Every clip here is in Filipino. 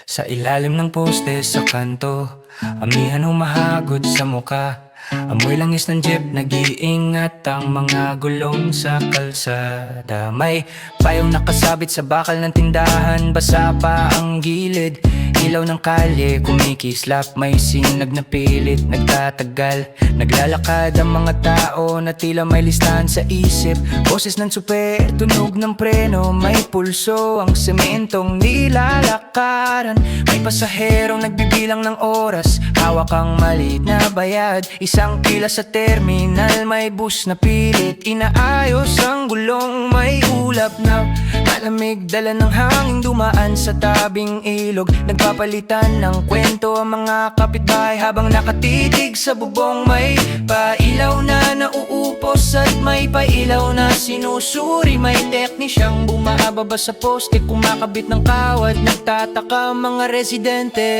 Sa ilalim ng poste sa kanto, amihan humahagod sa muka. Amoy langis ng jeep, nag-iingat ang mga gulong sa kalsada. May payong nakasabit sa bakal ng tindahan, basa pa ang gilid. Ilaw ng kalye, kumikislap, may sinag na pilit, nagtatagal. Naglalakad ang mga tao na tila may listahan sa isip. Boses ng super, tunog ng preno, may pulso ang sementong nilalakaran. May pasaherong nagbibilang ng oras, hawak ang maliit na bayad. Isang pila sa terminal, may bus na pilit inaayos ang gulong, may ulap na malamig, dala ng hangin dumaan sa tabing ilog. Nagpapalitan ng kwento ang mga kapitbahay habang nakatitig sa bubong. May pailaw na nauupos at may pailaw na sinusuri. May teknisyang bumababa sa poste, kumakabit ng kawat. Nagtataka mga residente.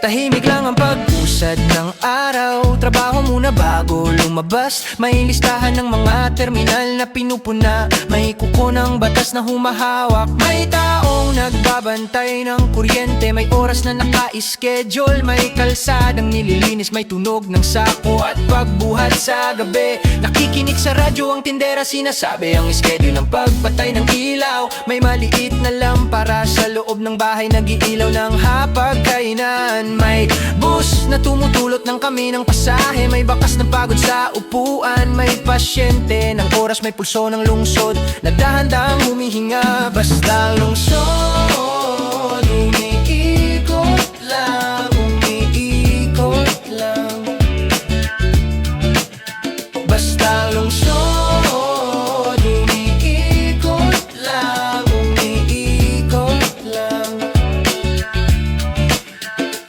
Tahimik lang ang pag-usad ng araw. Trabaho muna bago lumabas. May listahan ng mga terminal na pinupuna. May kuko ng batas na humahawak. May taong nagbabantay ng kuryente. May oras na naka-schedule. May kalsadang nililinis. May tunog ng sako at pagbuhat sa gabi. Nakikinig sa radyo ang tindera, sinasabi ang schedule ng pagpatay ng ilaw. May maliit na lampara sa loob ng bahay, nag-iilaw ng hapagkainan. May bus na tumutulot ng kami ng pasahe. May bakas na pagod sa upuan. May pasyente ng oras, may pulso ng lungsod na dahan-dahang humihinga. Basta lungsod, umiikot lang, umiikot lang. Basta lungsod, umiikot lang, umiikot lang.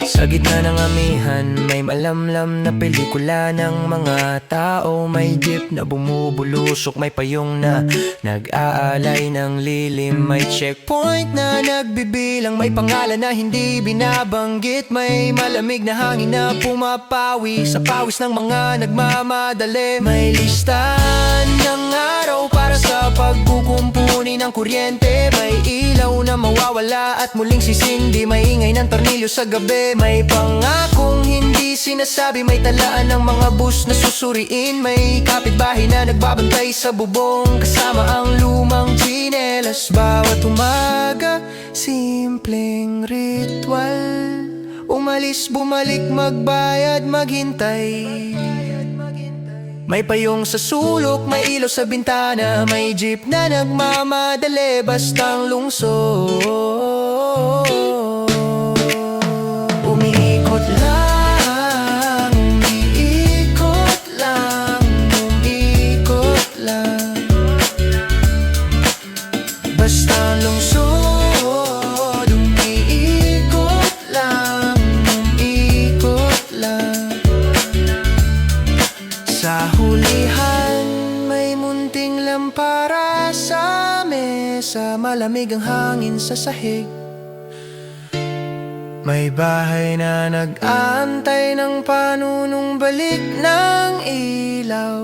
Sa gitna ng amihan, may malamlam na pelikula ng mga tao. May jeep na bumubulusok, may payong na nag-aalay ng lilim. May checkpoint na nagbibilang, may pangalan na hindi binabanggit. May malamig na hangin na pumapawi sa pawis ng mga nagmamadali. May listahan ng araw para sa pagkukumpuni ng kuryente. May ilaw na mawawala at muling sisindi. May ingay ng tornilyo sa gabi. May pangakong hindi sinasabi. May talaan ng mga bus na susuriin. May kapitbahay na nagbabantay sa bubong, kasama ang lumang tsinelas. Bawat umaga, simpleng ritual. Umalis, bumalik, magbayad, maghintay. May payong sa sulok, may ilaw sa bintana. May jeep na nagmamadali, bastang lungsod. Umiikot lang, umiikot lang, umiikot lang. Basta lungsod, umiikot lang, umiikot lang. Sa hulihan, may munting lampara sa mesa. Malamig ang hangin sa sahig. May bahay na nag-aantay ng panunumbalik ng ilaw.